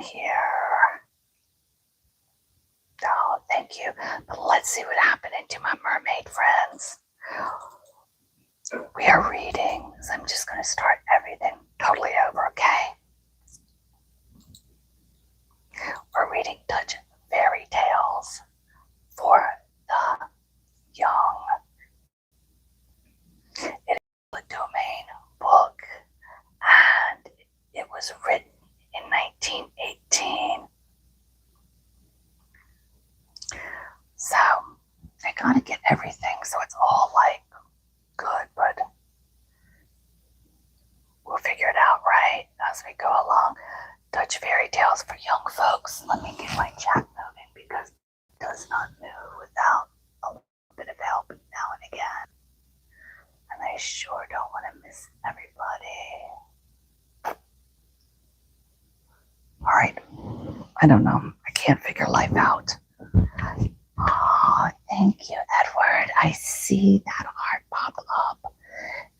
here. Oh, thank you. But let's see what happened to my mermaid friends. We are reading, so I'm just going to start everything totally over, okay? We're reading Dutch Fairytales for the young. It is a domain book, and it was written in 1918. So I gotta get everything so it's all like good, but we'll figure it out, right, as we go along. Dutch Fairytales for young folks. Let me get my chat moving because it does not move without a little bit of help now and again. And I sure don't want to miss everybody. All right. I don't know. I can't figure life out. Oh, thank you, Edward. I see that heart pop up.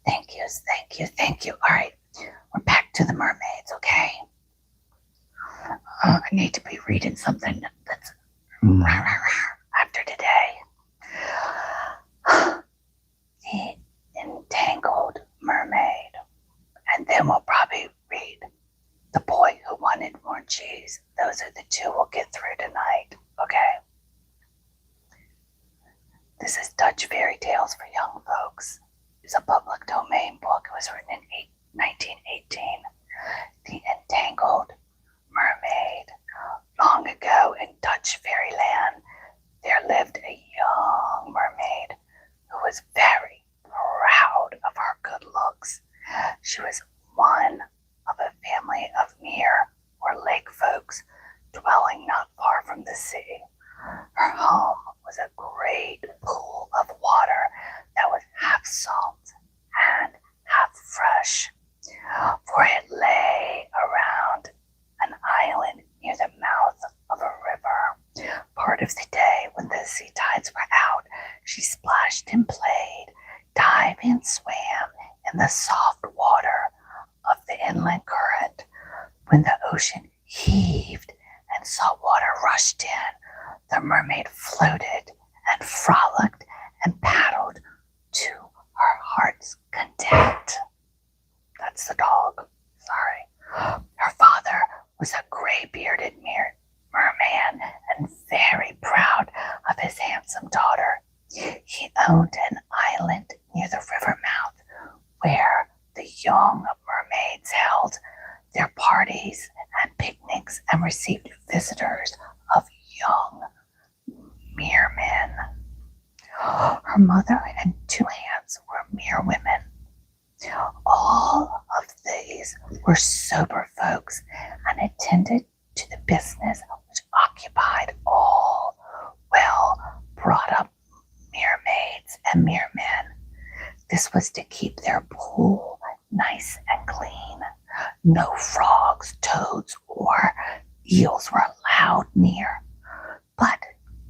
Thank you, thank you, thank you. All right. We're back to the mermaids, okay? I need to be reading something that's after today. The Entangled Mermaid. And then we'll probably read The Boy Who Wanted More Cheese. Those are the two we'll get through tonight, okay? This is Dutch Fairytales for Young Folks. It's a public domain book. It was written in 1918. The Entangled Mermaid. Long ago in Dutch fairyland, there lived a young mermaid who was very proud of her good looks. She was one of a family of mere or lake folks dwelling not far from the sea. Her home was a great pool of water that was half salt and half fresh, for it lay around an island near the mouth of a river. Part of the day, when the sea tides were out, she splashed and played, dived and swam in the soft water of the inland current. When the ocean heaved and salt water rushed in, the mermaid floated and frolicked and paddled to her heart's content. That's the dog. Sorry. Her father was a gray-bearded merman and very proud of his handsome daughter. He owned an island near the river mouth where the young mermaids held their parties and picnics and received visitors of young mermen. Her mother and two aunts were mere women. All of these were sober folks and attended to the business which occupied all well-brought-up mermaids and mermen. This was to keep their pool nice and clean. No frogs, toads, or eels were allowed near. But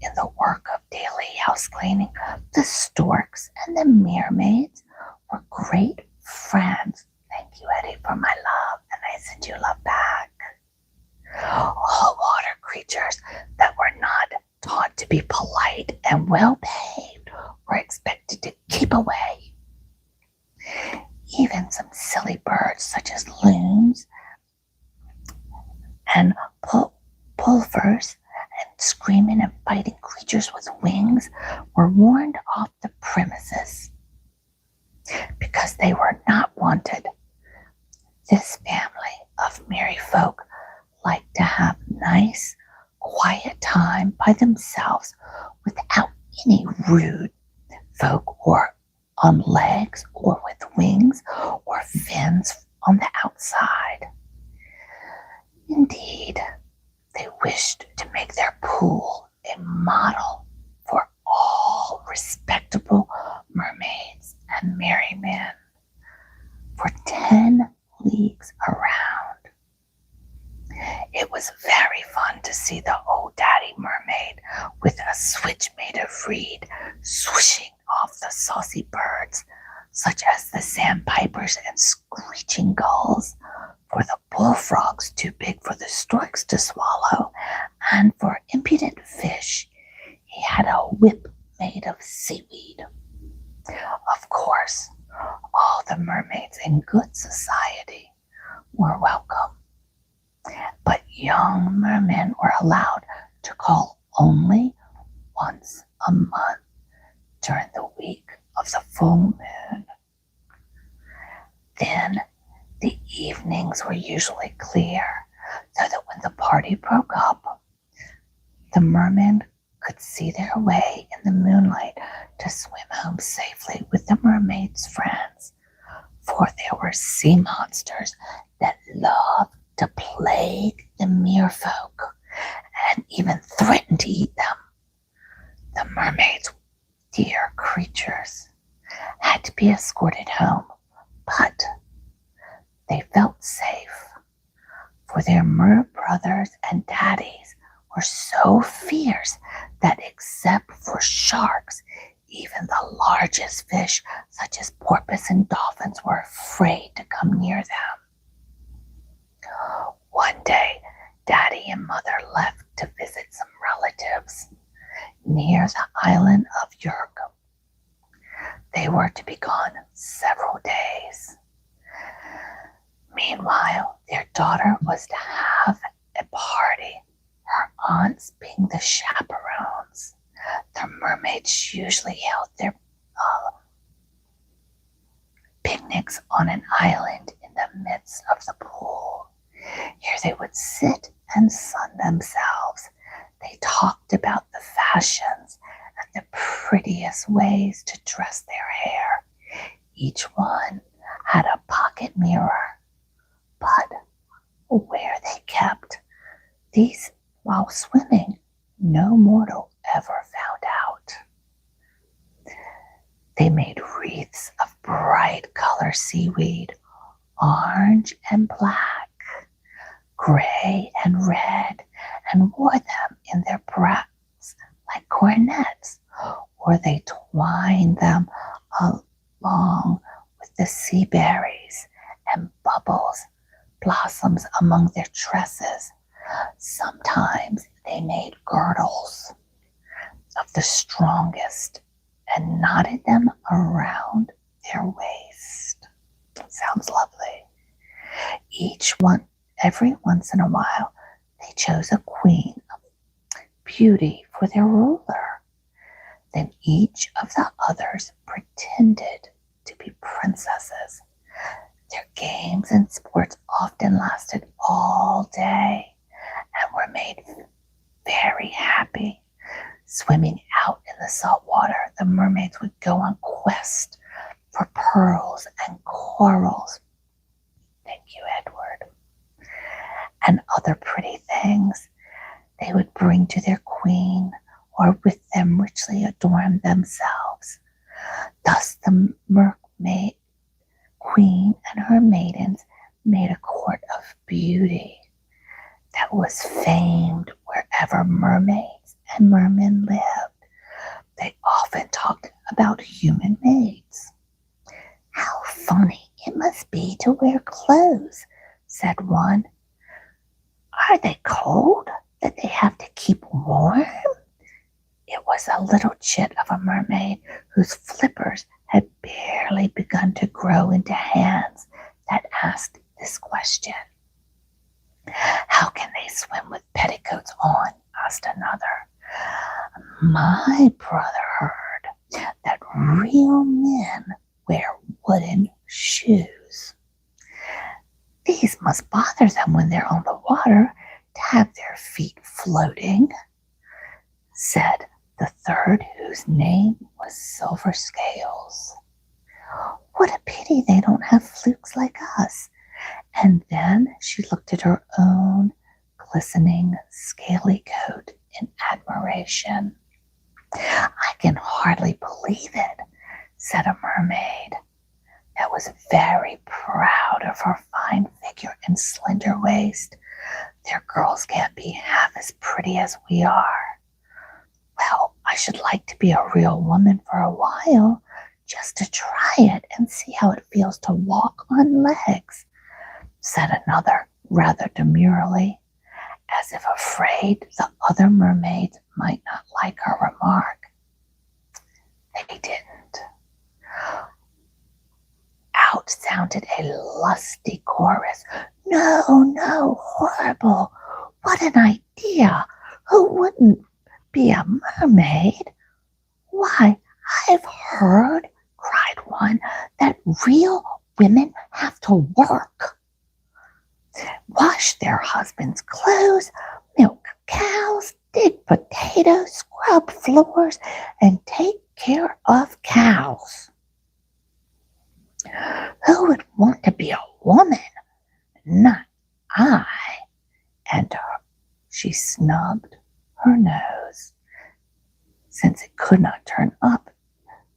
in the work of daily house cleaning, the storks and the mermaids were great friends. Thank you, Eddie, for my love, and I send you love back. All water creatures that were not taught to be polite and well-behaved were expected to keep away. Even some silly birds such as loons and pulvers and screaming and fighting creatures with wings were warned off the premises because they were not wanted. This family of merry folk liked to have nice, quiet time by themselves without any rude folk or on legs or with wings or fins on the outside. Indeed, they wished to make their pool a model for all respectable mermaids and merry men for 10 leagues around. It was very fun to see the old daddy mermaid with a switch made of reed swishing off the saucy birds, such as the sandpipers and screeching gulls, for the bullfrogs too big for the storks to swallow, and for impudent fish he had a whip made of seaweed. Of course, all the mermaids in good society were welcome, but young mermen were allowed to call only once a month during the week of the full moon. Then the evenings were usually clear, so that when the party broke up, the mermen could see their way in the moonlight to swim home safely with the mermaids' friends, for there were sea monsters that loved to plague the merfolk and even threatened to eat them. The mermaids, dear creatures, had to be escorted home, but they felt safe, for their mer brothers and daddies were so fierce that except for sharks, even the largest fish, such as porpoise and dolphins, were afraid to come near them. One day, Daddy and Mother left to visit some relatives near the island of Yerk. They were to be gone several days. Meanwhile, their daughter was to have a party, her aunts being the chaperones. The mermaids usually held their picnics on an island in the midst of the pool. Here they would sit and sun themselves. They talked about the fashions and the prettiest ways to dress their hair. Each one had a pocket mirror, but where they kept these while swimming, no mortal ever found out. They made wreaths of bright color seaweed, orange and black, gray and red, and wore them in their brows like coronets, or they twined them along with the sea berries and blossoms among their tresses. Sometimes they made girdles of the strongest and knotted them around their waist. Sounds lovely. Every once in a while, they chose a queen of beauty for their ruler. Then each of the others pretended to be princesses. Their games and sports often lasted all day and were made very happy. Swimming out in the salt water, the mermaids would go on quest for pearls and corals. Thank you, Edward. And other pretty things they would bring to their queen, or with them richly adorn themselves. Thus the mermaid queen and her maidens made a court of beauty that was famed wherever mermaids and mermen lived. They often talked about human maids. How funny it must be to wear clothes, said one. Are they cold that they have to keep warm? It was a little chit of a mermaid whose flippers had barely begun to grow into hands that asked this question. How can they swim with petticoats on? Asked another. My brother heard that real men wear wooden shoes. These must bother them when they're on the water to have their feet floating, said the third, whose name was Silver Scales. What a pity they don't have flukes like us. And then she looked at her own glistening, scaly coat in admiration. I can hardly believe it, said a mermaid that was very proud of her fine figure and slender waist. Their girls can't be half as pretty as we are. Well, I should like to be a real woman for a while, just to try it and see how it feels to walk on legs. said another rather demurely, as if afraid the other mermaids might not like her remark. They didn't. Out sounded a lusty chorus. No, no, horrible. What an idea. Who wouldn't be a mermaid? Why, I've heard, cried one, that real women have to work. Wash their husbands' clothes, milk cows, dig potatoes, scrub floors, and take care of cows. Who would want to be a woman? Not I. And she snubbed her nose. Since it could not turn up,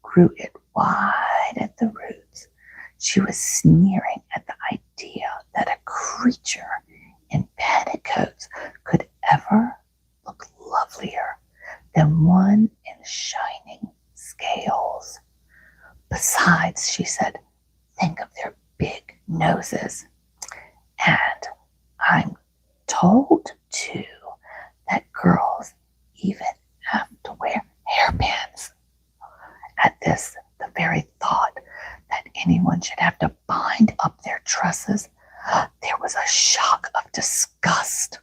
grew it wide at the roots. She was sneering at the idea that a creature in petticoats could ever look lovelier than one in shining scales. Besides, she said, think of their big noses. And I'm told, too, that girls even have to wear hairpins. At this, the very thought that anyone should have to bind up their tresses, there was a shock of disgust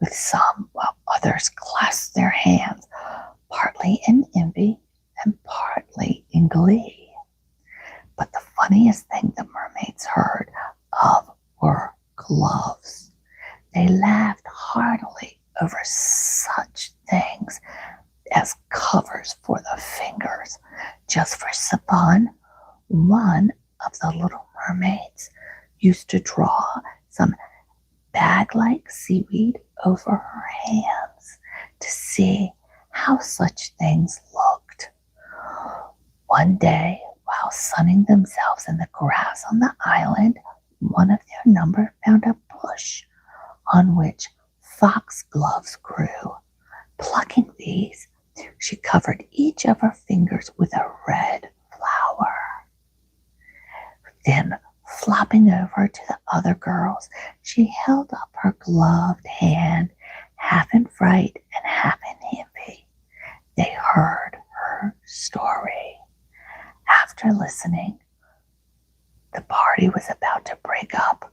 with some, while others clasped their hands, partly in envy and partly in glee. But the funniest thing the mermaids heard of were gloves. They laughed heartily over such things as covers for the fingers. Just for fun, one of the little mermaids used to draw some bag-like seaweed over her hands to see how such things looked. One day, while sunning themselves in the grass on the island, one of their number found a bush on which foxgloves grew. Plucking these, she covered each of her fingers with a red flower. Then, flopping over to the other girls, she held up her gloved hand, half in fright and half in envy. They heard her story. After listening, the party was about to break up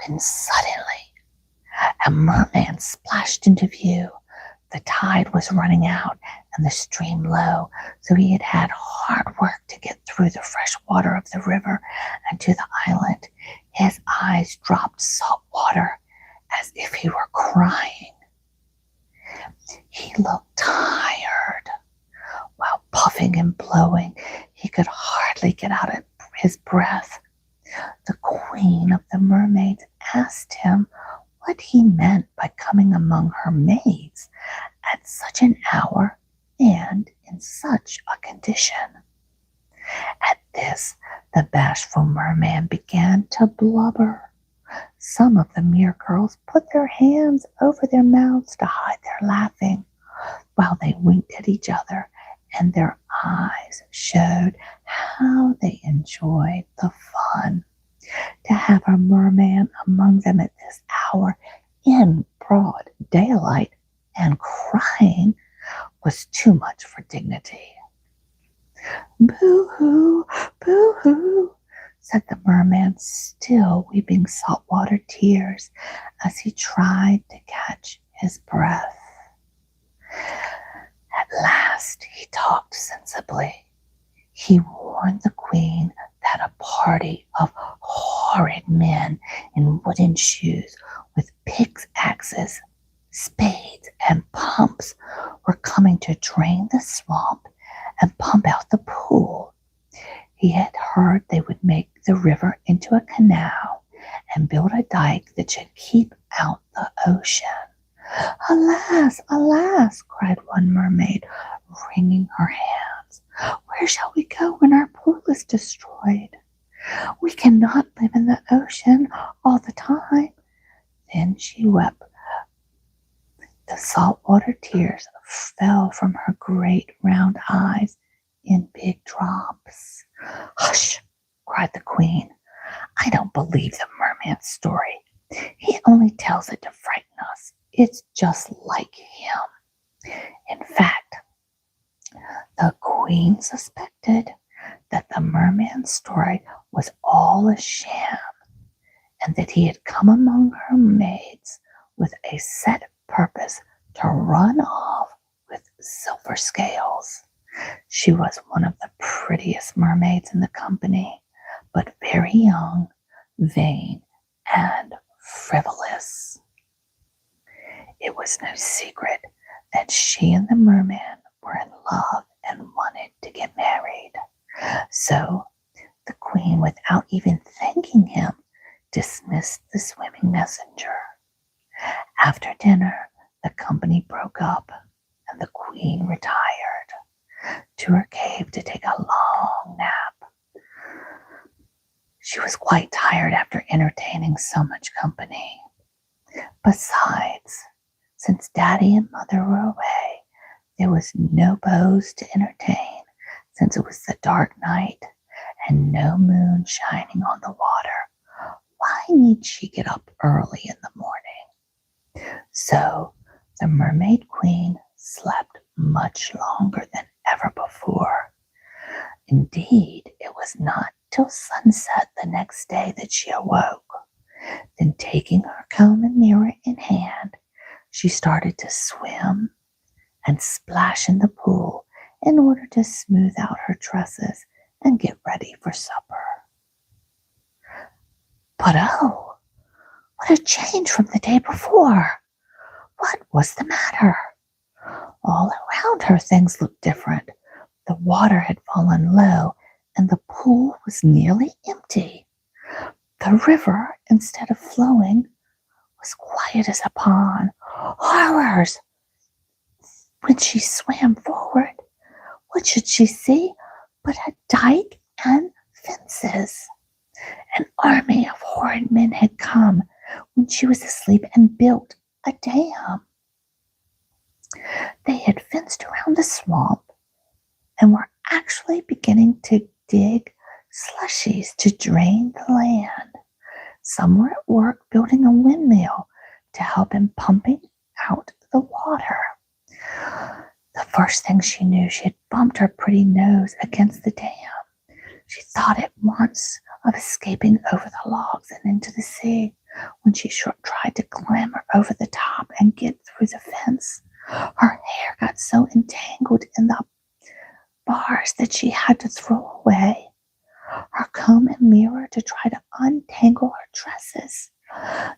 when suddenly a merman splashed into view. The tide was running out and the stream low, so he had had hard work to get through the fresh water of the river and to the island. His eyes dropped salt water as if he were crying. He looked tired. While puffing and blowing, he could hardly get out his breath. The queen of the mermaids asked him what he meant by coming among her maids at such an hour and in such a condition. At this, the bashful merman began to blubber. Some of the mere girls put their hands over their mouths to hide their laughing, while they winked at each other, and their eyes showed how they enjoyed the fun. To have a merman among them at this hour in broad daylight and crying was too much for dignity. Boo-hoo, boo-hoo, said the merman, still weeping saltwater tears as he tried to catch his breath. At last he talked sensibly. He warned the queen that a party of horrid men in wooden shoes with pickaxes, spades, and pumps were coming to drain the swamp and pump out the pool. He had heard they would make the river into a canal and build a dike that should keep out the ocean. Alas, alas, cried one mermaid, wringing her hands. Where shall we go when our pool is destroyed? We cannot live in the ocean all the time. Then she wept. The saltwater tears fell from her great round eyes in big drops. Hush, cried the queen. I don't believe the merman's story. He only tells it to frighten us. It's just like him. In fact, the queen suspected that the merman's story was all a sham and that he had come among her maids with a set purpose to run off with silver scales. She was one of the prettiest mermaids in the company, but very young, vain, and frivolous. It was no secret that she and the merman were in love and wanted to get married. So the queen, without even thanking him, dismissed the swimming messenger. After dinner, the company broke up and the queen retired to her cave to take a long nap. She was quite tired after entertaining so much company. Besides, since Daddy and Mother were away, there was no beaux to entertain, since it was the dark night and no moon shining on the water. Why need she get up early in the morning? So the Mermaid Queen slept much longer than ever before. Indeed, it was not till sunset the next day that she awoke. Then, taking her comb and mirror in hand, she started to swim and splash in the pool in order to smooth out her tresses and get ready for supper. But oh, what a change from the day before! What was the matter? All around her things looked different. The water had fallen low and the pool was nearly empty. The river, instead of flowing, was quiet as a pond. Horrors! When she swam forward, what should she see but a dike and fences? An army of horrid men had come when she was asleep and built a dam. They had fenced around the swamp and were actually beginning to dig slushies to drain the land. Some were at work building a windmill to help in pumping out the water. The first thing she knew, she had bumped her pretty nose against the dam. She thought at once of escaping over the logs and into the sea. When she tried to clamber over the top and get through the fence, her hair got so entangled in the bars that she had to throw away her comb and mirror to try to untangle her tresses.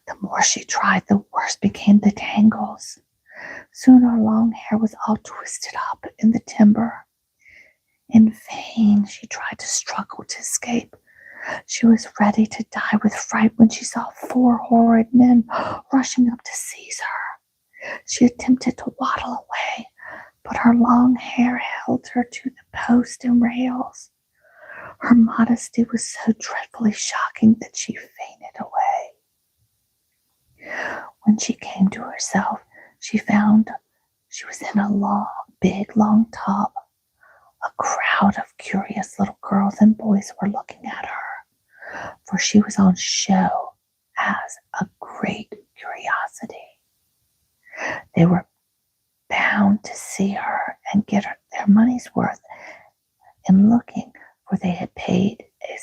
The more she tried, the worse became the tangles. Soon her long hair was all twisted up in the timber. In vain she tried to struggle to escape. She was ready to die with fright when she saw 4 horrid men rushing up to seize her. She attempted to waddle away, but her long hair held her to the post and rails. Her modesty was so dreadfully shocking that she fainted away. When she came to herself, she found she was in a long tub. A crowd of curious little girls and boys were looking at her, for she was on show as a great curiosity. They were bound to see her and get their money's worth in looking, for they had paid a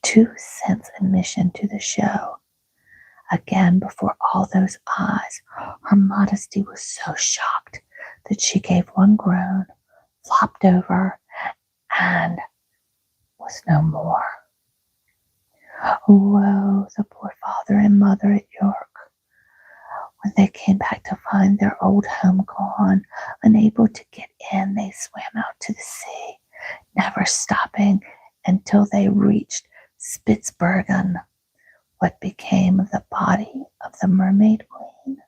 2 cents admission to the show. Again, before all those eyes, her modesty was so shocked that she gave one groan, flopped over, and was no more. Woe, the poor father and mother at York. When they came back to find their old home gone, unable to get in, they swam out to the sea, never stopping until they reached Spitzbergen. What became of the body of the Mermaid Queen?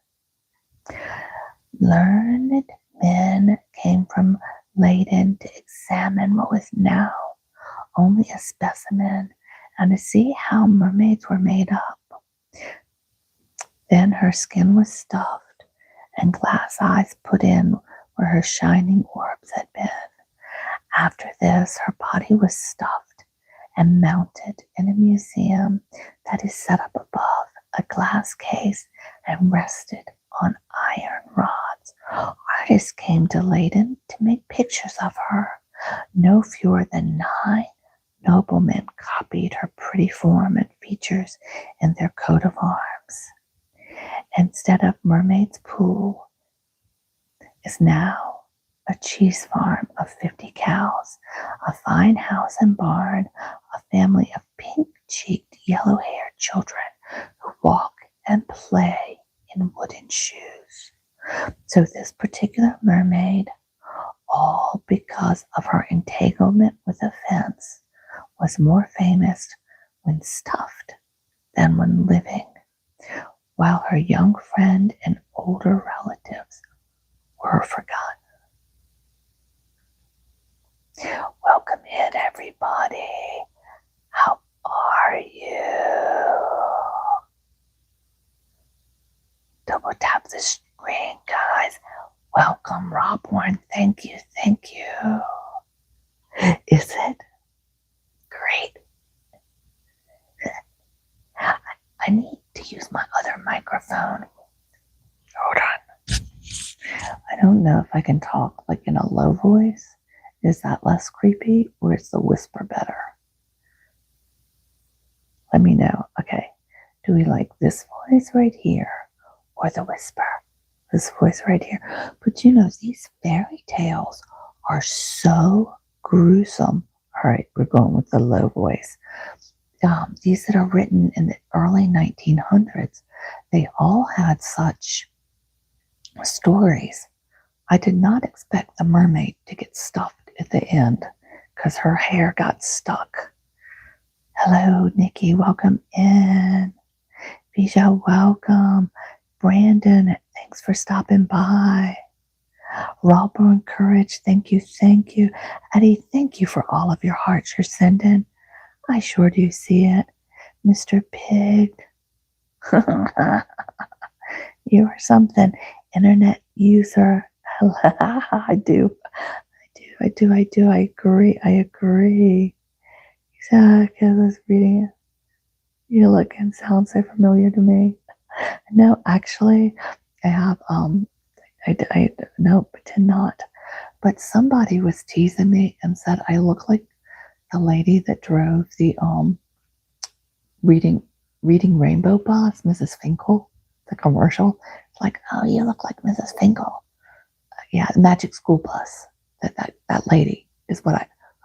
Learned men came from Leyden to examine what was now only a specimen and to see how mermaids were made up. Then her skin was stuffed and glass eyes put in where her shining orbs had been. After this, her body was stuffed and mounted in a museum that is set up above a glass case and rested on iron rods. Artists came to Leyden to make pictures of her. No fewer than 9 noblemen copied her pretty form and features in their coat of arms. Instead of Mermaid's Pool is now a cheese farm of 50 cows, a fine house and barn, a family of pink-cheeked, yellow-haired children who walk and play in wooden shoes. So this particular mermaid, all because of her entanglement with a fence, was more famous when stuffed than when living, while her young friend and older relatives were forgotten. Welcome in, everybody. How are you? Double tap the screen, guys. Welcome, Rob Warren. Thank you, thank you. Is it? Great. I need to use my other microphone. Hold on. I don't know if I can talk like in a low voice. Is that less creepy, or is the whisper better? Let me know. Okay. Do we like this voice right here or the whisper? This voice right here. But you know, these fairy tales are so gruesome. All right, we're going with the low voice. These that are written in the early 1900s, they all had such stories. I did not expect the mermaid to get stuffed at the end because her hair got stuck. Hello, Nikki. Welcome in. Bija, welcome. Brandon, thanks for stopping by. Robert Courage, thank you, thank you. Eddie, thank you for all of your hearts you're sending. I sure do see it. Mr. Pig. You are something. Internet user. I do. I agree. Exactly. I was reading it. You look and sound so familiar to me. No, actually, I have, no, did not. But somebody was teasing me and said I look like the lady that drove the, reading Rainbow Bus, Mrs. Finkel, the commercial. It's like, oh, you look like Mrs. Finkel. Yeah, Magic School Bus. That lady is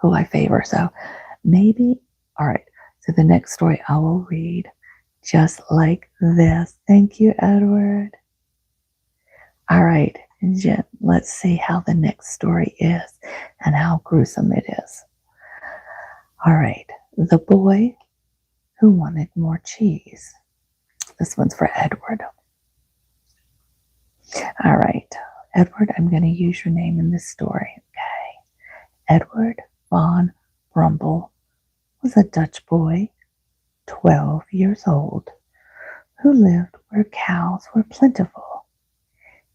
who I favor. So maybe, all right. So the next story I will read just like this. Thank you, Edward. All right, Jen, let's see how the next story is and how gruesome it is. All right, the boy who wanted more cheese. This one's for Edward. All right, Edward, I'm going to use your name in this story, okay? Edward von Brumble was a Dutch boy, 12 years old, who lived where cows were plentiful.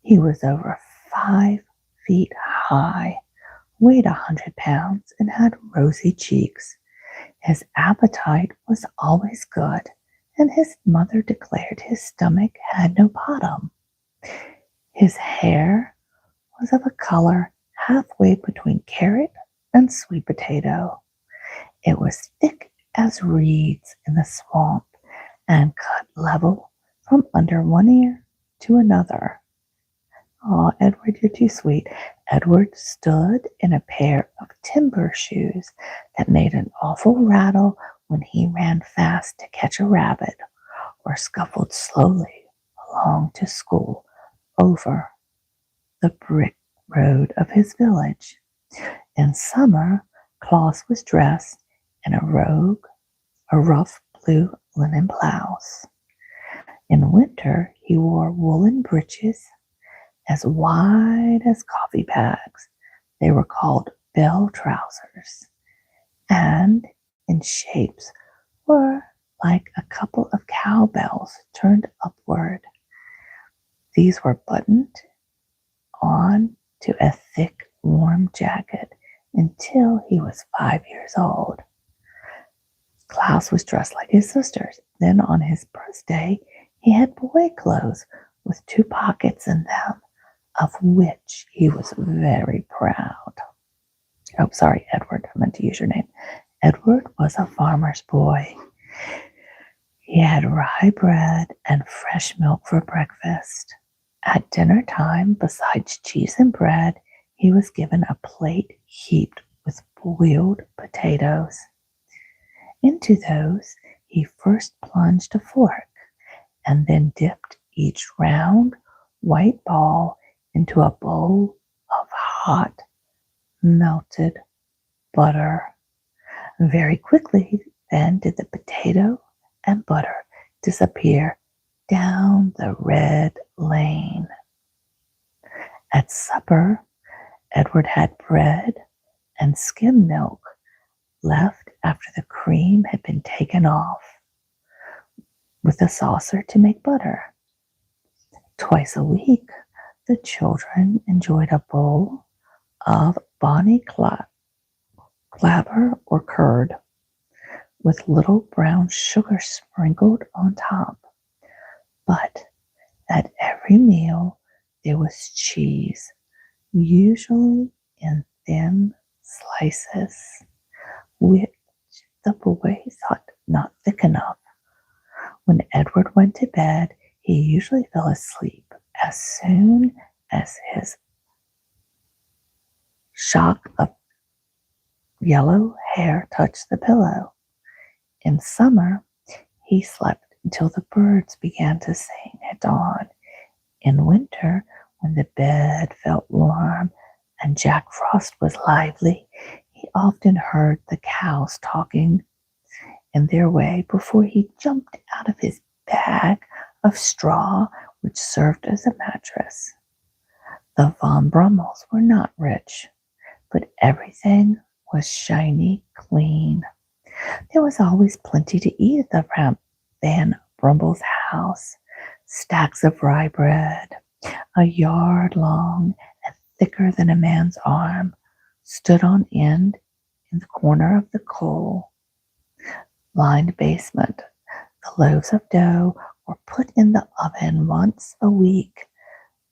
He was over 5 feet high, weighed 100 pounds, and had rosy cheeks. His appetite was always good, and his mother declared his stomach had no bottom. His hair was of a color halfway between carrot and sweet potato. It was thick as reeds in the swamp and cut level from under one ear to another. Oh, Edward, you're too sweet. Edward stood in a pair of timber shoes that made an awful rattle when he ran fast to catch a rabbit or scuffled slowly along to school over the brick road of his village. In summer, Klaus was dressed in a rough blue linen blouse. In winter, he wore woolen breeches as wide as coffee bags. They were called bell trousers, and in shapes were like a couple of cowbells turned upward. These were buttoned on to a thick, warm jacket until he was 5 years old. Klaus was dressed like his sisters. Then on his birthday, he had boy clothes with 2 pockets in them, of which he was very proud. Oh, sorry, Edward. I meant to use your name. Edward was a farmer's boy. He had rye bread and fresh milk for breakfast. At dinner time, besides cheese and bread, he was given a plate heaped with boiled potatoes. Into those he first plunged a fork, and then dipped each round, white ball into a bowl of hot, melted butter. Very quickly, then, did the potato and butter disappear down the red lane. At supper, Edward had bread and skim milk left after the cream had been taken off, with a saucer to make butter. Twice a week, the children enjoyed a bowl of bonny clabber or curd, with little brown sugar sprinkled on top. But at every meal there was cheese, usually in thin slices, which the boy thought not thick enough. When Edward went to bed, he usually fell asleep as soon as his shock of yellow hair touched the pillow. In summer, he slept until the birds began to sing at dawn. In winter, when the bed felt warm and Jack Frost was lively, he often heard the cows talking in their way before he jumped out of his bag of straw, which served as a mattress. The Von Brummels were not rich, but everything was shiny clean. There was always plenty to eat at the Van Brummel's house. Stacks of rye bread, a yard long and thicker than a man's arm, stood on end in the corner of the coal-lined basement. The loaves of dough were put in the oven once a week.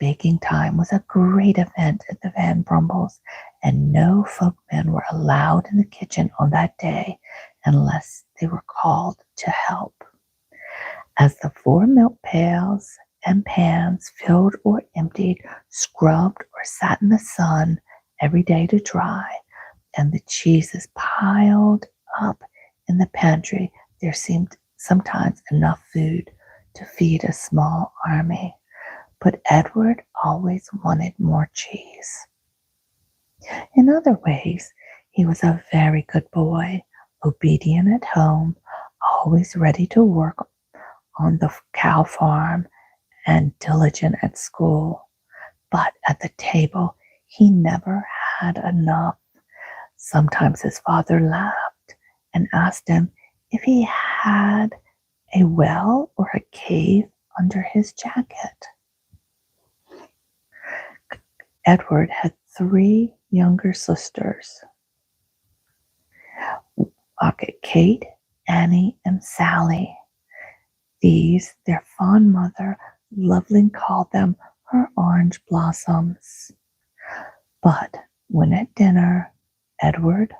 Baking time was a great event at the Van Brummels, and no folkmen were allowed in the kitchen on that day unless they were called to help. As the 4 milk pails and pans, filled or emptied, scrubbed or sat in the sun every day to dry, and the cheeses piled up in the pantry, there seemed sometimes enough food to feed a small army. But Edward always wanted more cheese. In other ways, he was a very good boy, obedient at home, always ready to work on the cow farm, and diligent at school. But at the table, he never had enough. Sometimes his father laughed and asked him if he had a well or a cave under his jacket. Edward had 3 younger sisters, Kate, Annie, and Sally. These, their fond mother lovingly called them her orange blossoms. But when at dinner, Edward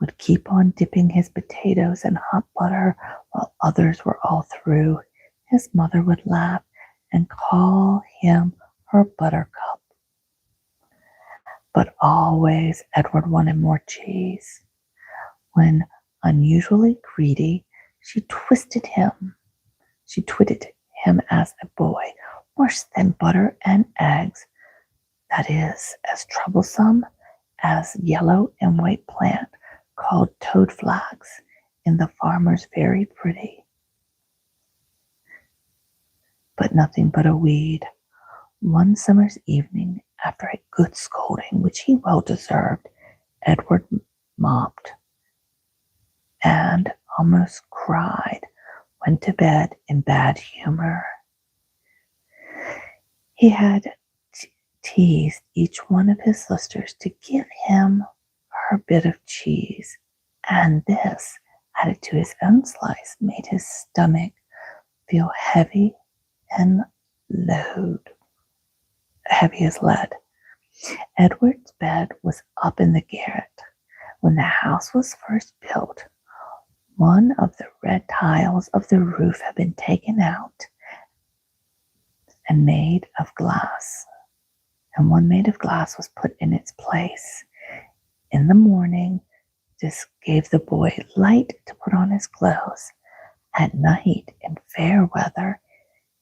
would keep on dipping his potatoes in hot butter while others were all through, his mother would laugh and call him her buttercup. But always Edward wanted more cheese. When unusually greedy, she twitted him as a boy, worse than butter and eggs, that is, as troublesome as yellow and white plant called toad flax in the farmer's very pretty, but nothing but a weed. One summer's evening, after a good scolding, which he well deserved, Edward mopped and almost cried, went to bed in bad humor. He had teased each one of his sisters to give him her bit of cheese, and this added to his own slice made his stomach feel heavy and heavy as lead. Edward's bed was up in the garret. When the house was first built, one of the red tiles of the roof had been taken out and made of glass, and one made of glass was put in its place. In the morning, this gave the boy light to put on his clothes. At night, in fair weather,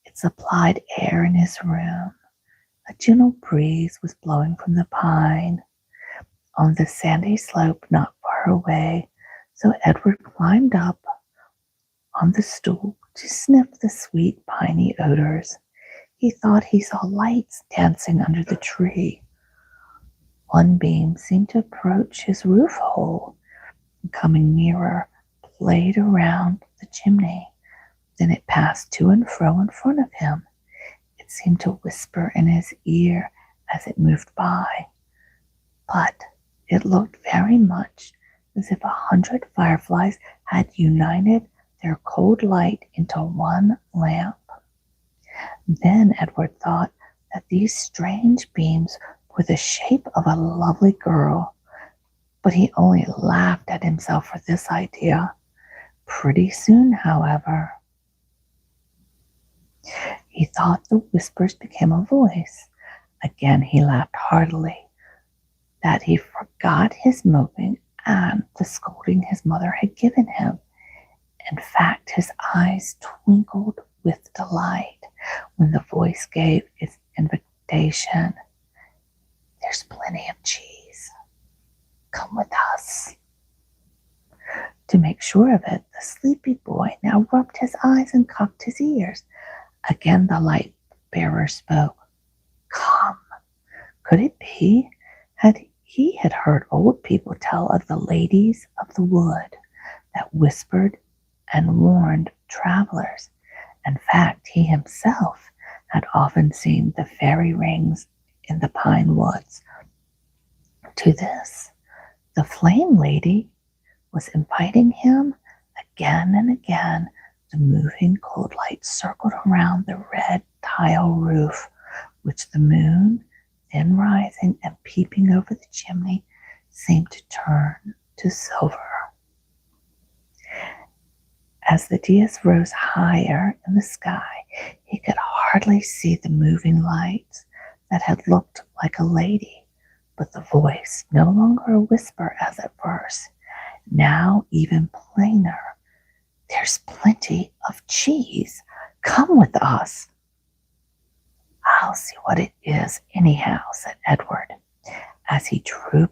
it supplied air in his room. A gentle breeze was blowing from the pine on the sandy slope not far away, so Edward climbed up on the stool to sniff the sweet piney odors. He thought he saw lights dancing under the tree. One beam seemed to approach his roof hole, and coming nearer, played around the chimney. Then it passed to and fro in front of him. It seemed to whisper in his ear as it moved by, but it looked very much as if 100 fireflies had united their cold light into one lamp. Then Edward thought that these strange beams were the shape of a lovely girl, but he only laughed at himself for this idea. Pretty soon, however, he thought the whispers became a voice. Again he laughed heartily, that he forgot his moping and the scolding his mother had given him. In fact, his eyes twinkled with delight when the voice gave its invitation. There's plenty of cheese. Come with us. To make sure of it, the sleepy boy now rubbed his eyes and cocked his ears. Again the light bearer spoke. Come. Could it be he had heard old people tell of the ladies of the wood that whispered and warned travelers? In fact, he himself had often seen the fairy rings in the pine woods. To this, the flame lady was inviting him. Again and again, the moving cold light circled around the red tile roof, which the moon, then rising and peeping over the chimney, seemed to turn to silver. As the dais rose higher in the sky, he could hardly see the moving lights that had looked like a lady, but the voice, no longer a whisper as at first, now even plainer. There's plenty of cheese. Come with us. I'll see what it is anyhow, said Edward, as he drew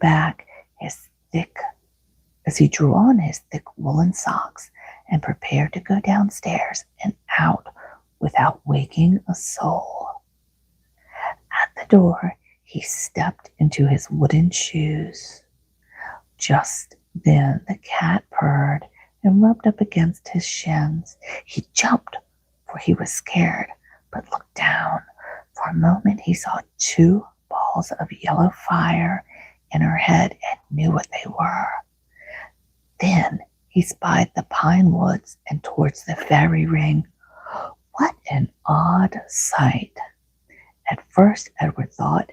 on his thick woolen socks and prepared to go downstairs and out without waking a soul. At the door, he stepped into his wooden shoes. Just then the cat purred and rubbed up against his shins. He jumped, for he was scared, but looked down. For a moment he saw 2 balls of yellow fire in her head and knew what they were. Then he spied the pine woods and towards the fairy ring. What an odd sight! At first Edward thought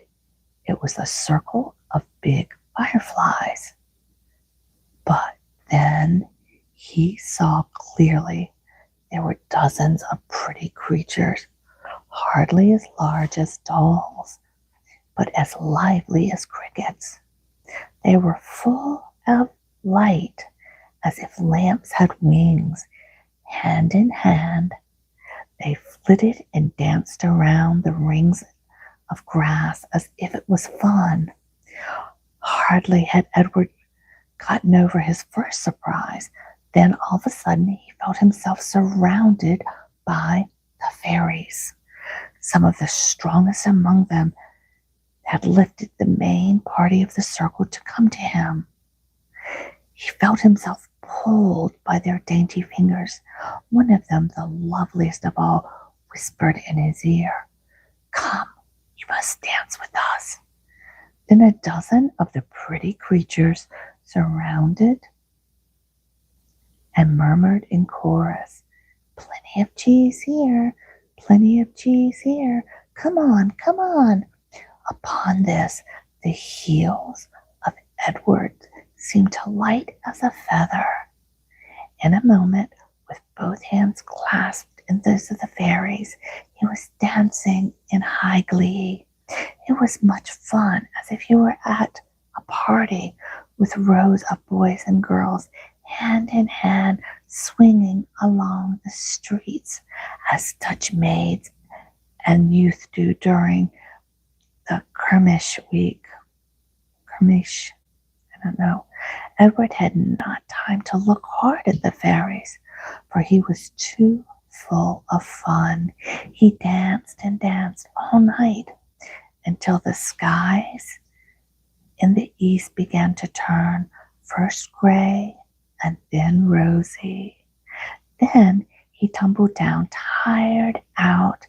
it was a circle of big fireflies, but then he saw clearly there were dozens of pretty creatures, hardly as large as dolls, but as lively as crickets. They were full of light, as if lamps had wings. Hand in hand, they flitted and danced around the rings of grass as if it was fun. Hardly had Edward gotten over his first surprise, then all of a sudden he felt himself surrounded by the fairies. Some of the strongest among them had lifted the main party of the circle to come to him. He felt himself pulled by their dainty fingers. One of them, the loveliest of all, whispered in his ear, "Come, you must dance with us." Then a dozen of the pretty creatures surrounded and murmured in chorus, "Plenty of cheese here, plenty of cheese here. Come on, come on." Upon this, the heels of Edward seemed to light as a feather. In a moment, with both hands clasped in those of the fairies, he was dancing in high glee. It was much fun, as if you were at a party with rows of boys and girls, hand in hand, swinging along the streets as Dutch maids and youth do during the Kermish week. Kermish, I don't know. Edward had not time to look hard at the fairies, for he was too full of fun. He danced and danced all night until the skies in the east began to turn first gray and then rosy. Then he tumbled down tired out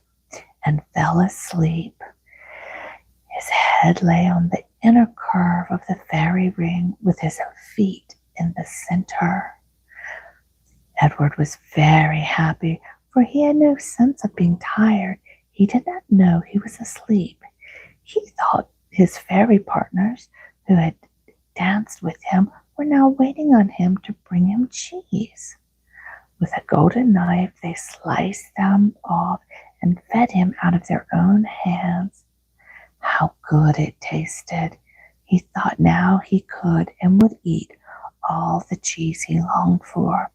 and fell asleep. His head lay on the inner curve of the fairy ring with his feet in the center. Edward was very happy, for he had no sense of being tired. He did not know he was asleep. He thought his fairy partners who had danced with him were now waiting on him to bring him cheese. With a golden knife, they sliced them off and fed him out of their own hands. How good it tasted! He thought now he could and would eat all the cheese he longed for.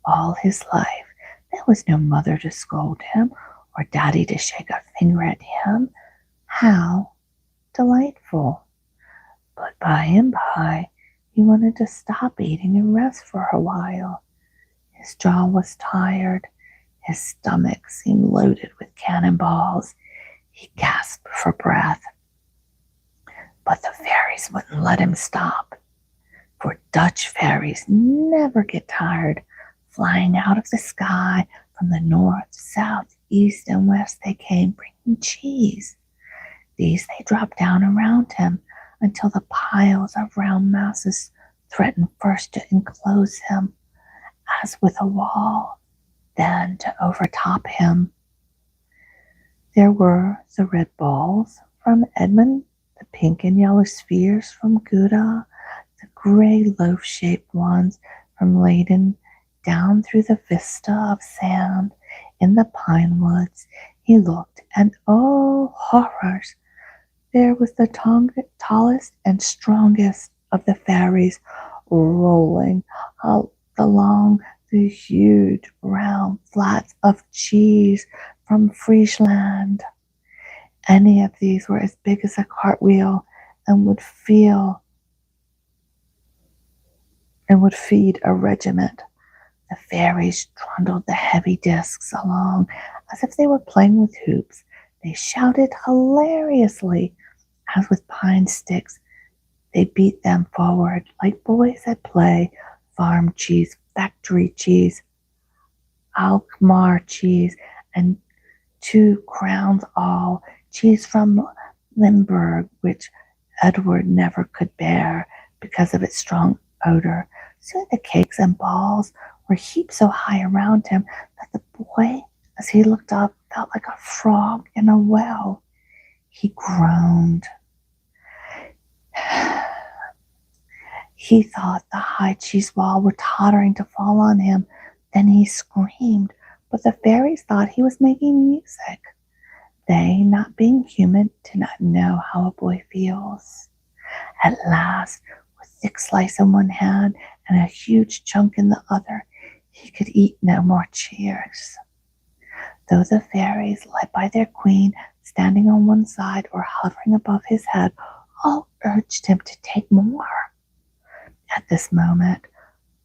All his life, there was no mother to scold him or daddy to shake a finger at him. How delightful! But by and by, he wanted to stop eating and rest for a while. His jaw was tired. His stomach seemed loaded with cannonballs. He gasped for breath. But the fairies wouldn't let him stop, for Dutch fairies never get tired. Flying out of the sky from the north, south, east, and west they came, bringing cheese. These they dropped down around him until the piles of round masses threatened first to enclose him as with a wall, then to overtop him. There were the red balls from Edmund, the pink and yellow spheres from Gouda, the gray loaf-shaped ones from Leyden. Down through the vista of sand in the pine woods he looked, and oh, horrors! There was the tallest and strongest of the fairies rolling along the huge round flats of cheese from Friesland. Any of these were as big as a cartwheel and would feed a regiment. The fairies trundled the heavy discs along as if they were playing with hoops. They shouted hilariously as with pine sticks they beat them forward like boys at play. Farm cheese, factory cheese, Alkmaar cheese, and 2 crowns all. Cheese from Limburg, which Edward never could bear because of its strong odor. Soon the cakes and balls were heaped so high around him that the boy, as he looked up, felt like a frog in a well. He groaned. He thought the high cheese wall was tottering to fall on him. Then he screamed, but the fairies thought he was making music. They, not being human, do not know how a boy feels. At last, with thick slice in one hand and a huge chunk in the other, he could eat no more cheese. Though the fairies, led by their queen, standing on one side or hovering above his head, all urged him to take more. At this moment,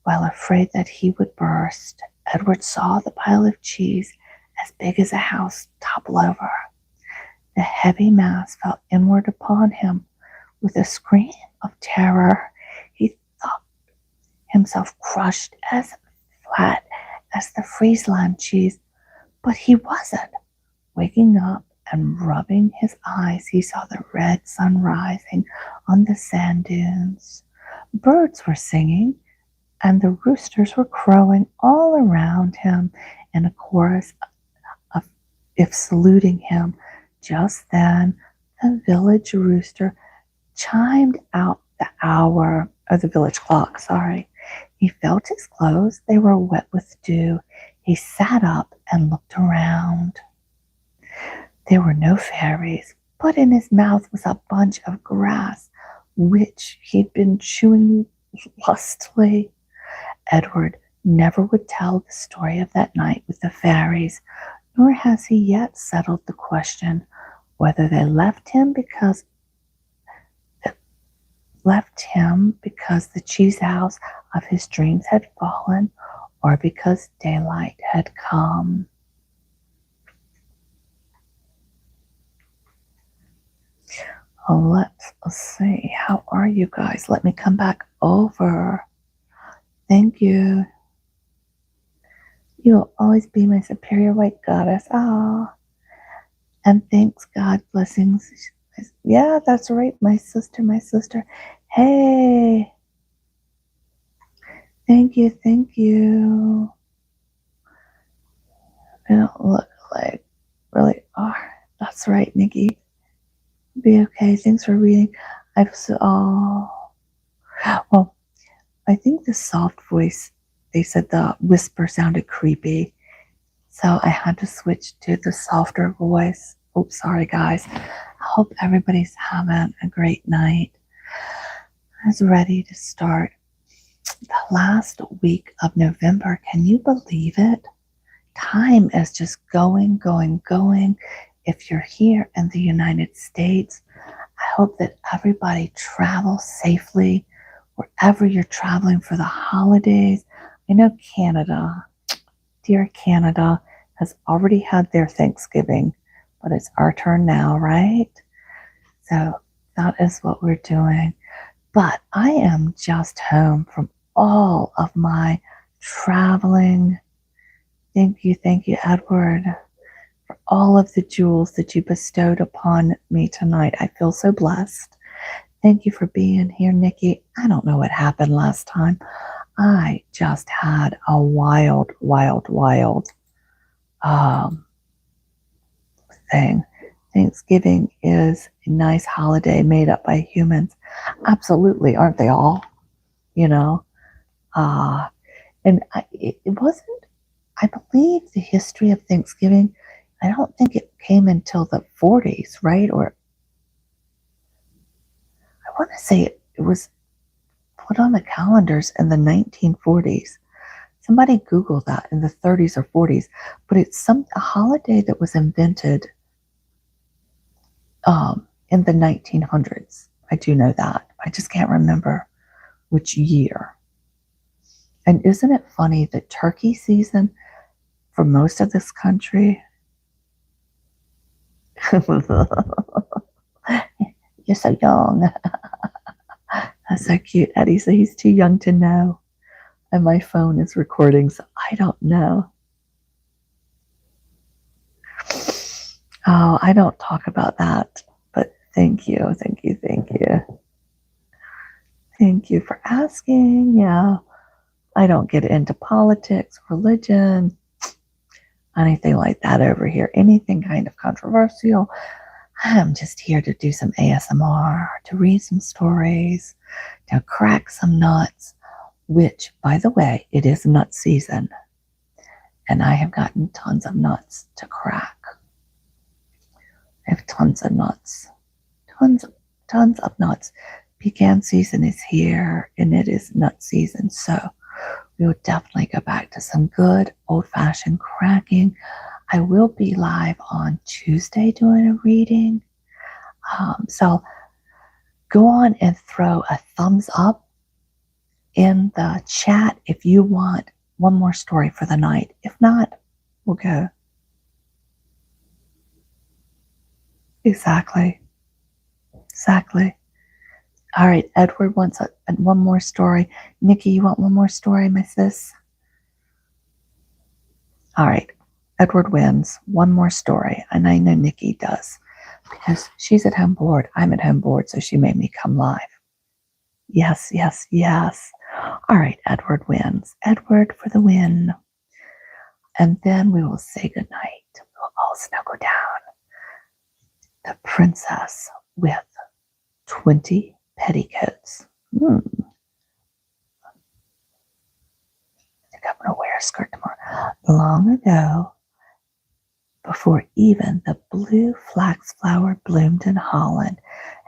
while afraid that he would burst, Edward saw the pile of cheese, as big as a house, topple over. The heavy mass fell inward upon him. With a scream of terror, he thought himself crushed as flat as the Friesland cheese, but he wasn't. Waking up and rubbing his eyes, he saw the red sun rising on the sand dunes. Birds were singing. and the roosters were crowing all around him in a chorus of if saluting him. Just then, the village rooster chimed out the hour, or the village clock, sorry. He felt his clothes. They were wet with dew. He sat up and looked around. There were no fairies, but in his mouth was a bunch of grass, which he'd been chewing lustily. Edward never would tell the story of that night with the fairies, nor has he yet settled the question whether they left him because the cheese house of his dreams had fallen, or because daylight had come. Let's see. How are you guys? Let me come back over. Thank you. You'll always be my superior white goddess. Ah. And thanks, God. Blessings. Yeah, that's right. My sister. Hey. Thank you. I don't look like really are. That's right, Nikki. Be okay. Thanks for reading. Well, I think the soft voice, they said the whisper sounded creepy, so I had to switch to the softer voice. Oops, sorry guys. I hope everybody's having a great night. I was ready to start the last week of November. Can you believe it? Time is just going. If you're here in the United States, I hope that everybody travels safely wherever you're traveling for the holidays. I know Canada, dear Canada, has already had their Thanksgiving, but it's our turn now, right? So that is what we're doing. But I am just home from all of my traveling. Thank you, Edward, for all of the jewels that you bestowed upon me tonight. I feel so blessed. Thank you for being here, Nikki. I don't know what happened last time. I just had a wild thing. Thanksgiving is a nice holiday made up by humans. Absolutely, aren't they all? You know? And it wasn't, I believe the history of Thanksgiving, I don't think it came until the 40s, right? Or I want to say it was put on the calendars in the 1940s. Somebody Google that in the 30s or 40s. But it's a holiday that was invented in the 1900s. I do know that. I just can't remember which year. And isn't it funny that turkey season for most of this country, you're so young. That's so cute. Eddie said he's too young to know. And my phone is recording, so I don't know. Oh, I don't talk about that. But thank you. Thank you for asking. Yeah. I don't get into politics, religion, anything like that over here. Anything kind of controversial. I'm just here to do some ASMR, to read some stories, to crack some nuts, which, by the way, it is nut season. And I have gotten tons of nuts to crack. I have tons of nuts. Tons of nuts. Pecan season is here, and it is nut season. So we will definitely go back to some good old-fashioned cracking. I will be live on Tuesday doing a reading. So go on and throw a thumbs up in the chat if you want one more story for the night. If not, we'll go. Exactly. All right, Edward wants one more story. Nikki, you want one more story, my sis? All right, Edward wins. One more story, and I know Nikki does because she's at home bored. I'm at home bored, so she made me come live. Yes. All right, Edward wins. Edward for the win. And then we will say goodnight. We'll all snuggle down. The princess with 20 petticoats. I think I'm going to wear a skirt tomorrow. Long ago, before even the blue flax flower bloomed in Holland,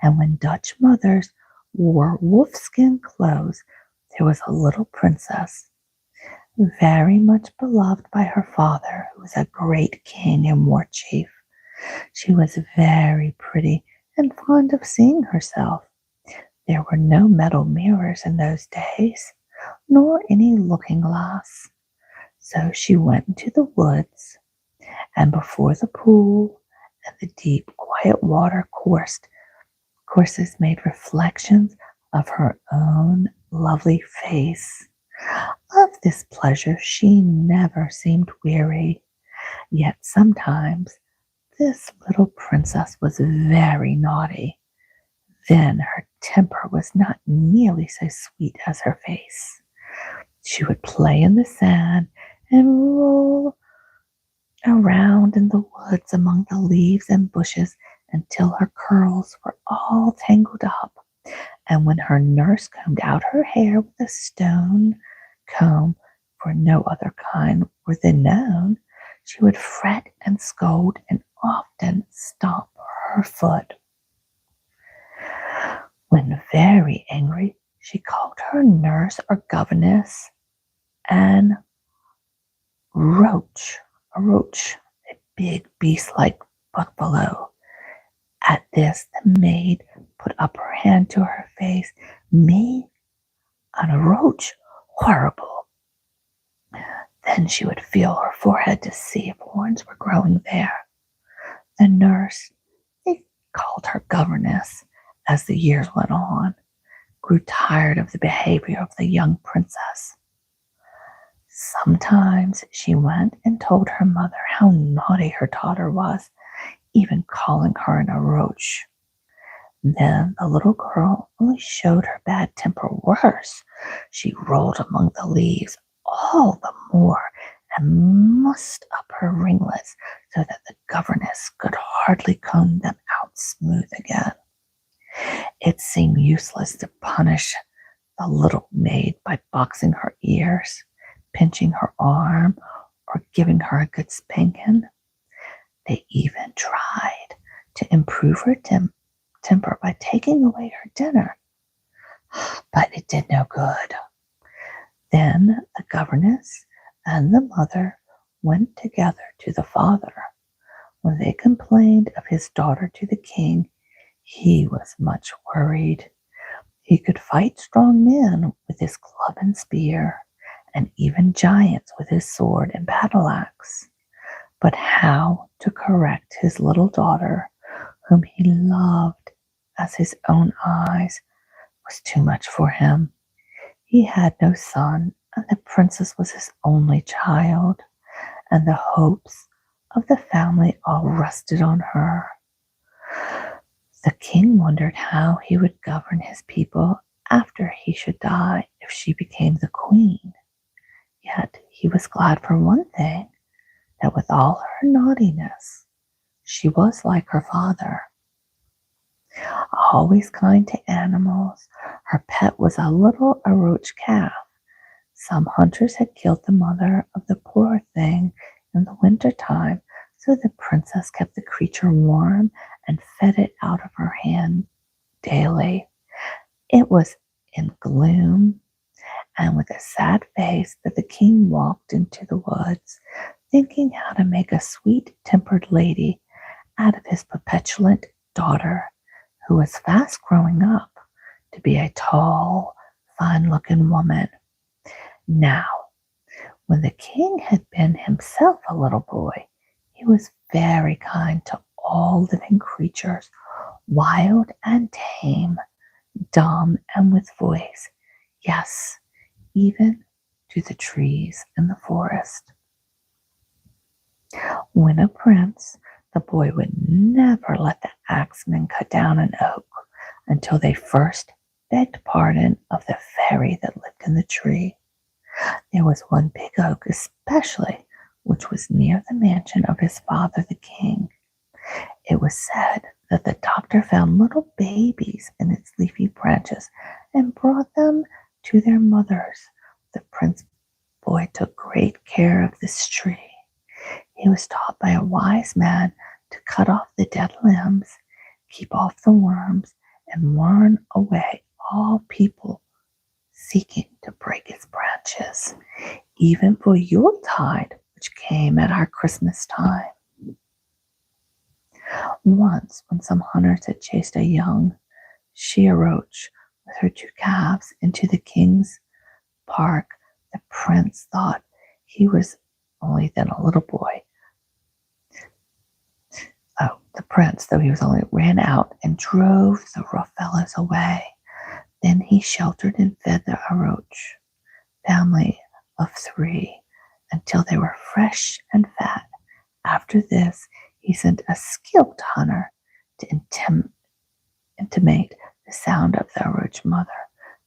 and when Dutch mothers wore wolfskin clothes, there was a little princess, very much beloved by her father, who was a great king and war chief. She was very pretty and fond of seeing herself. There were no metal mirrors in those days, nor any looking glass. So she went into the woods, and before the pool and the deep, quiet water courses made reflections of her own lovely face. Of this pleasure she never seemed weary, yet sometimes this little princess was very naughty. Then her temper was not nearly so sweet as her face. She would play in the sand and roll around in the woods among the leaves and bushes until her curls were all tangled up. And when her nurse combed out her hair with a stone comb, for no other kind were then known, she would fret and scold and often stomp her foot. When very angry, she called her nurse or governess an roach, a big beast-like buffalo. At this, the maid put up her hand to her face. Me? On a roach? Horrible. Then she would feel her forehead to see if horns were growing there. The nurse, they called her governess, as the years went on, grew tired of the behavior of the young princess. Sometimes she went and told her mother how naughty her daughter was, even calling her a roach. Then the little girl only showed her bad temper worse. She rolled among the leaves all the more and mussed up her ringlets so that the governess could hardly comb them out smooth again. It seemed useless to punish the little maid by boxing her ears, pinching her arm, or giving her a good spanking. They even tried to improve her temper by taking away her dinner, but it did no good. Then the governess and the mother went together to the father. When they complained of his daughter to the king, he was much worried. He could fight strong men with his club and spear, and even giants with his sword and battle axe. But how to correct his little daughter, whom he loved as his own eyes, was too much for him. He had no son, and the princess was his only child, and the hopes of the family all rested on her. The king wondered how he would govern his people after he should die if she became the queen. Yet he was glad for one thing, that with all her naughtiness, she was like her father. Always kind to animals, her pet was a little roach calf. Some hunters had killed the mother of the poor thing in the winter time, so the princess kept the creature warm and fed it out of her hand daily. It was in gloom and with a sad face that the king walked into the woods, thinking how to make a sweet-tempered lady out of his petulant daughter, who was fast growing up to be a tall, fine-looking woman. Now, when the king had been himself a little boy, he was very kind to all living creatures, wild and tame, dumb and with voice, yes, even to the trees in the forest. When a prince, the boy would never let the axeman cut down an oak until they first begged pardon of the fairy that lived in the tree. There was one big oak especially, which was near the mansion of his father the king. It was said that the doctor found little babies in its leafy branches and brought them to their mothers. The prince boy took great care of this tree. He was taught by a wise man to cut off the dead limbs, keep off the worms, and warn away all people seeking to break its branches, even for Yuletide, which came at our Christmas time. Once, when some hunters had chased a young she-roach with her 2 calves into the king's park, the prince thought he was only then a little boy. The prince, though he was only, ran out and drove the rough fellows away. Then he sheltered and fed the Aroach family of 3 until they were fresh and fat. After this, he sent a skilled hunter to intimate the sound of the Aroach mother,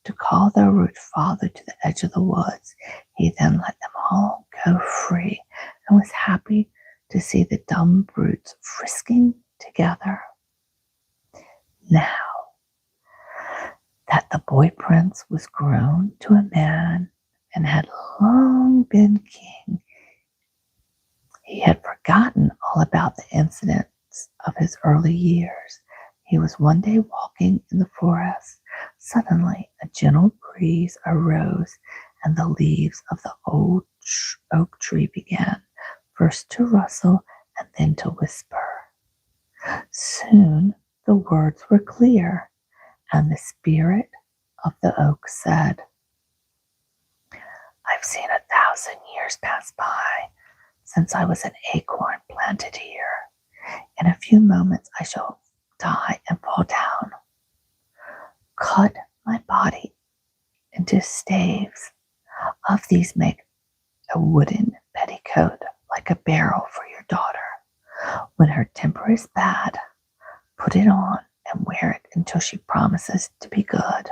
to call the Aroach father to the edge of the woods. He then let them all go free and was happy to see the dumb brutes frisking together. Now that the boy prince was grown to a man and had long been king, he had forgotten all about the incidents of his early years. He was one day walking in the forest. Suddenly, a gentle breeze arose, and the leaves of the old oak tree began first to rustle and then to whisper. Soon the words were clear, and the spirit of the oak said, I've seen 1,000 years pass by since I was an acorn planted here. In a few moments I shall die and fall down. Cut my body into staves. Of these make a wooden petticoat like a barrel for your daughter. When her temper is bad, put it on and wear it until she promises to be good.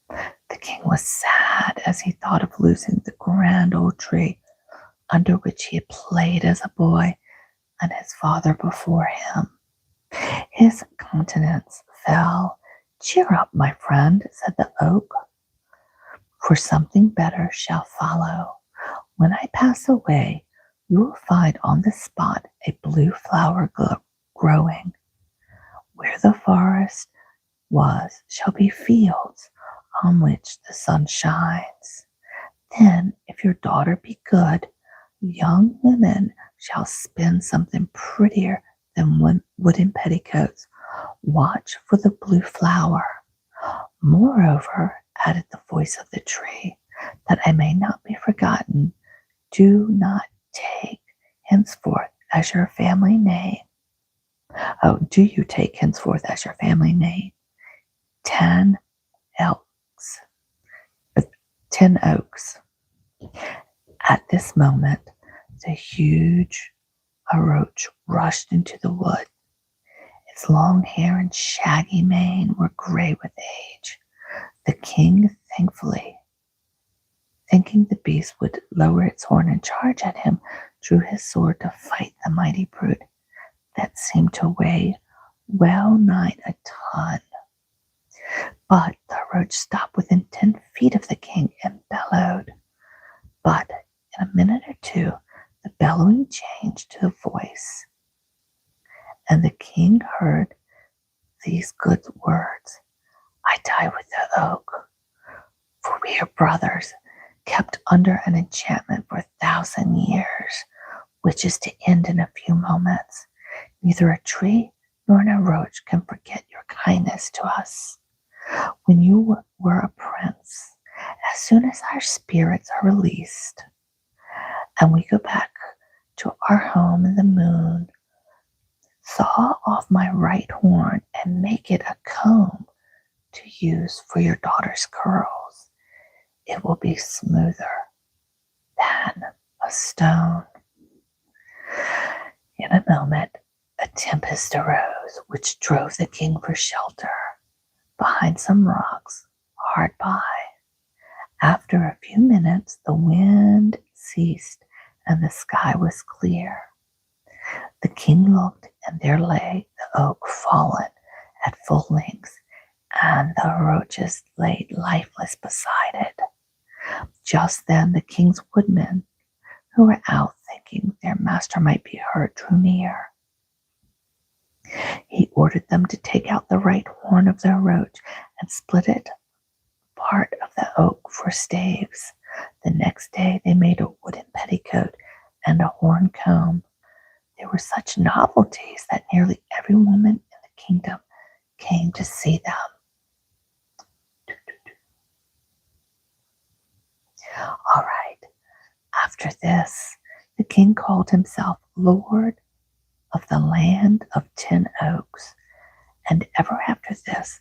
The king was sad as he thought of losing the grand old tree under which he had played as a boy and his father before him. His countenance fell. Cheer up, my friend, said the oak, for something better shall follow. When I pass away, you will find on the spot a blue flower growing. Where the forest was shall be fields on which the sun shines. Then, if your daughter be good, young women shall spin something prettier than wooden petticoats. Watch for the blue flower. Moreover, added the voice of the tree, that I may not be forgotten, do not take henceforth as your family name. Oh, do you take henceforth as your family name 10 elks, 10 oaks. At this moment, the huge Aroach rushed into the wood. Its long hair and shaggy mane were gray with age. The king, thinking the beast would lower its horn and charge at him, drew his sword to fight the mighty brute that seemed to weigh well nigh a ton. But the roach stopped within 10 feet of the king and bellowed. But in a minute or two, the bellowing changed to a voice, and the king heard these good words, I die with the oak, for we are brothers, kept under an enchantment for 1,000 years, which is to end in a few moments. Neither a tree nor a roach can forget your kindness to us. When you were a prince, as soon as our spirits are released, and we go back to our home in the moon, saw off my right horn and make it a comb to use for your daughter's curls. It will be smoother than a stone. In a moment, a tempest arose, which drove the king for shelter. behind some rocks hard by. After a few minutes, the wind ceased and the sky was clear. The king looked, and there lay the oak fallen at full length, and the roaches lay lifeless beside it. Just then the king's woodmen, who were out thinking their master might be hurt, drew near. He ordered them to take out the right horn of the roach and split it part of the oak for staves. The next day they made a wooden petticoat and a horn comb. They were such novelties that nearly every woman in the kingdom came to see them. All right. After this, the king called himself Lord of the Land of 10 Oaks, and ever after this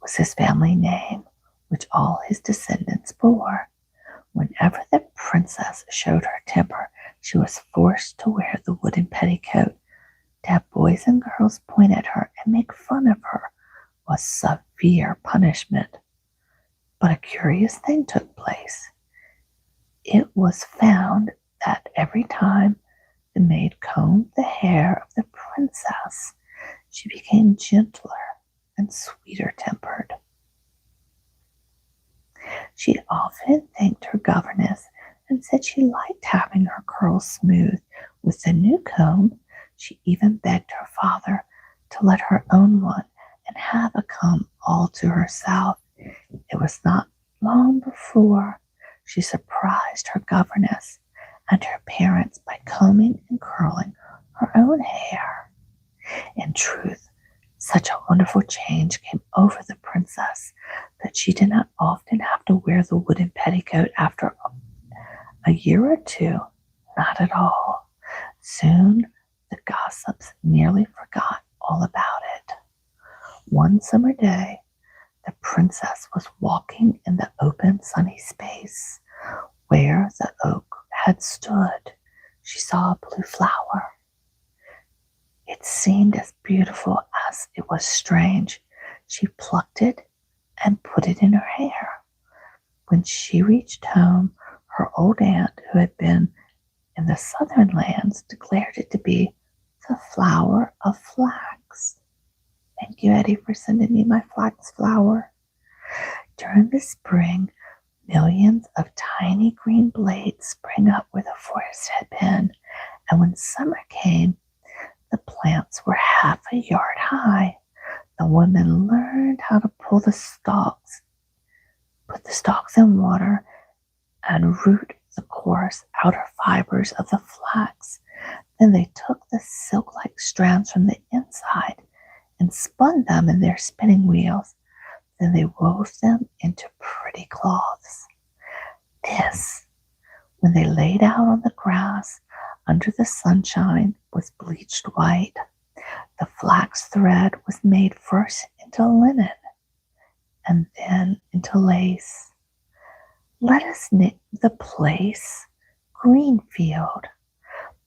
was his family name, which all his descendants bore. Whenever the princess showed her temper, she was forced to wear the wooden petticoat. To have boys and girls point at her and make fun of her was severe punishment. But a curious thing took place. It was found that every time the maid combed the hair of the princess, she became gentler and sweeter tempered. She often thanked her governess and said she liked having her curls smooth. With the new comb, she even begged her father to let her own one and have a comb all to herself. It was not long before she surprised her governess and her parents by combing and curling her own hair. In truth, such a wonderful change came over the princess that she did not often have to wear the wooden petticoat after a year or two, not at all. Soon the gossips nearly forgot all about it. One summer day, the princess was walking in the open sunny space where the oak had stood. She saw a blue flower. It seemed as beautiful as it was strange. She plucked it and put it in her hair. When she reached home, her old aunt, who had been in the southern lands, declared it to be the flower of flax. Thank you, Eddie, for sending me my flax flower. During the spring, millions of tiny green blades sprang up where the forest had been, and when summer came, the plants were half a yard high. The women learned how to pull the stalks, put the stalks in water, and root the coarse outer fibers of the flax. Then they took the silk-like strands from the inside and spun them in their spinning wheels. Then they wove them into pretty cloths. This, when they laid out on the grass under the sunshine, was bleached white. The flax thread was made first into linen and then into lace. Let us name the place Greenfield.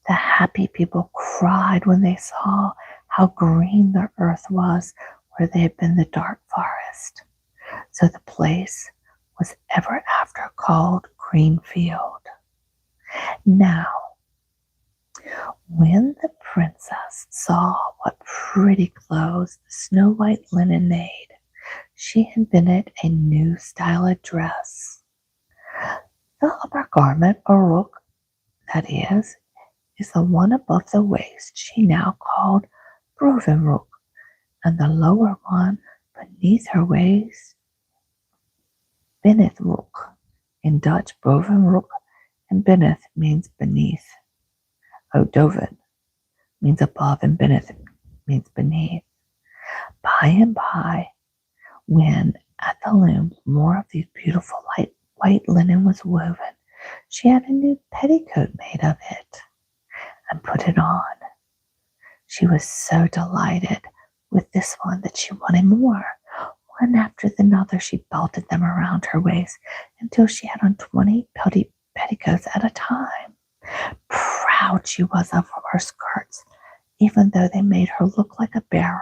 The happy people cried when they saw how green the earth was where they had been the dark forest. So the place was ever after called Greenfield. Now, when the princess saw what pretty clothes the Snow White linen made, she invented a new style of dress. The upper garment, or rook, that is the one above the waist she now called bovenrook, and the lower one beneath her waist, binnenrook. In Dutch, bovenrook and binnen means beneath. Doven means above and binnen means beneath. By and by, when at the loom more of these beautiful light white linen was woven, she had a new petticoat made of it and put it on. She was so delighted with this one that she wanted more. One after another, she belted them around her waist until she had on 20 petticoats at a time. Proud she was of her skirts, even though they made her look like a barrel.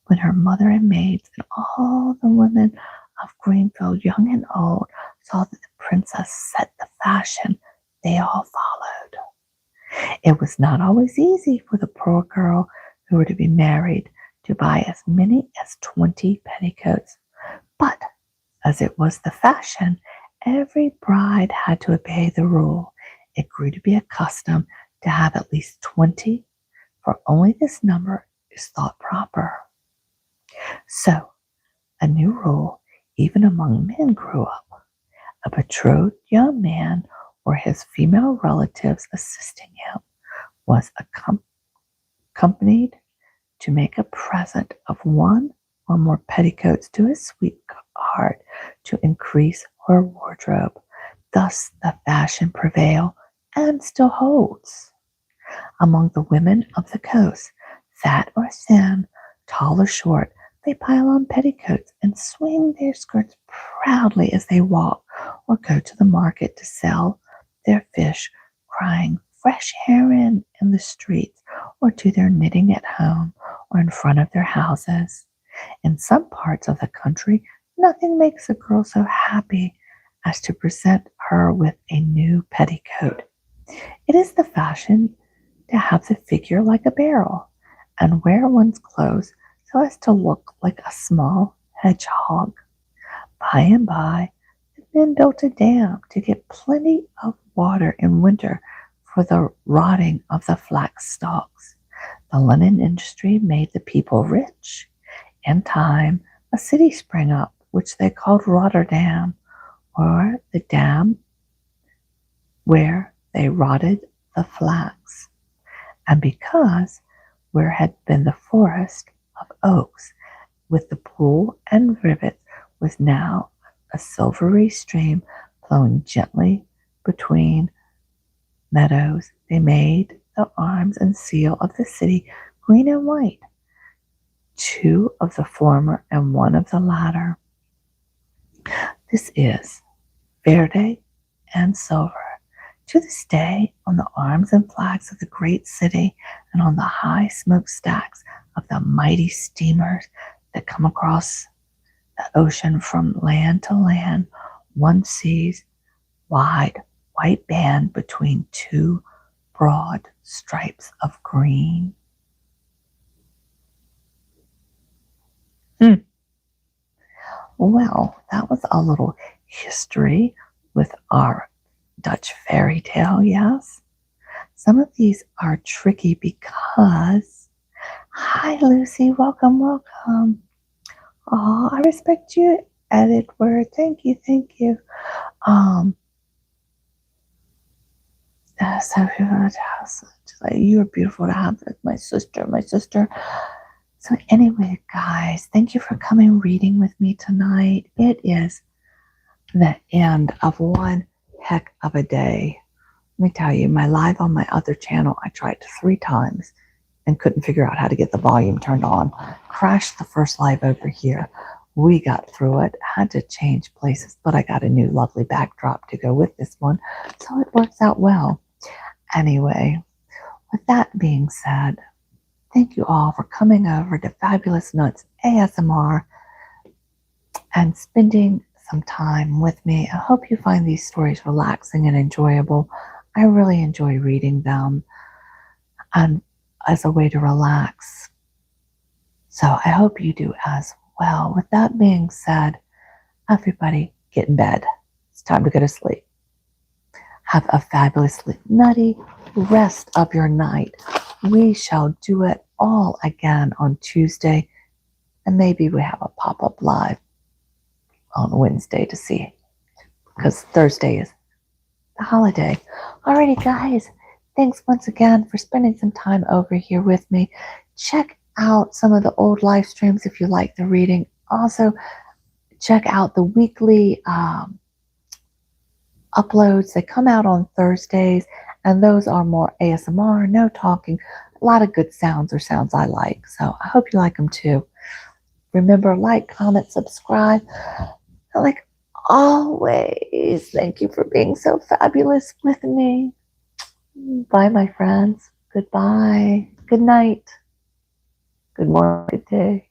When her mother and maids and all the women of Greenfield, young and old, saw that the princess set the fashion, they all followed. It was not always easy for the poor girl who were to be married to buy as many as 20 petticoats, but as it was the fashion, every bride had to obey the rule. It grew to be a custom to have at least 20, for only this number is thought proper. So, a new rule, even among men, grew up. A betrothed young man or his female relatives assisting him was accompanied to make a present of one or more petticoats to his sweetheart to increase her wardrobe. Thus the fashion prevailed and still holds. Among the women of the coast, fat or thin, tall or short, they pile on petticoats and swing their skirts proudly as they walk or go to the market to sell their fish, crying fresh herring in the streets, or to their knitting at home or in front of their houses. In some parts of the country, nothing makes a girl so happy as to present her with a new petticoat. It is the fashion to have the figure like a barrel and wear one's clothes so as to look like a small hedgehog. By and by, the men built a dam to get plenty of water in winter for the rotting of the flax stalks. The linen industry made the people rich. In time, a city sprang up, which they called Rotterdam, or the dam where they rotted the flax. And because where had been the forest of oaks with the pool and rivets was now a silvery stream flowing gently between meadows, they made the arms and seal of the city green and white, two of the former and one of the latter. This is verde and silver. To this day, on the arms and flags of the great city and on the high smokestacks of the mighty steamers that come across the ocean from land to land, one sees wide white band between two broad stripes of green. Well, that was a little history with our Dutch fairy tale, yes? Some of these are tricky because, hi Lucy, welcome, welcome. Oh, I respect you, Edward. Thank you, thank you. So you are beautiful to have with my sister. So anyway, guys, thank you for coming reading with me tonight. It is the end of one heck of a day. Let me tell you, my live on my other channel, I tried 3 times and couldn't figure out how to get the volume turned on. Crashed the first live over here. We got through it, had to change places, but I got a new lovely backdrop to go with this one, so it works out well. Anyway, with that being said, thank you all for coming over to Fabulous Nuts ASMR and spending some time with me. I hope you find these stories relaxing and enjoyable. I really enjoy reading them and as a way to relax. So I hope you do as well. With that being said, everybody get in bed. It's time to go to sleep. Have a fabulously nutty rest of your night. We shall do it all again on Tuesday, and maybe we have a pop-up live on Wednesday to see, because Thursday is the holiday. Alrighty, guys, thanks once again for spending some time over here with me. Check out some of the old live streams if you like the reading. Also, check out the weekly uploads. They come out on Thursdays, and those are more ASMR, no talking, a lot of good sounds or sounds I like. So I hope you like them too. Remember, like, comment, subscribe. And like always, thank you for being so fabulous with me. Bye, my friends. Goodbye. Good night. Good morning. Good day.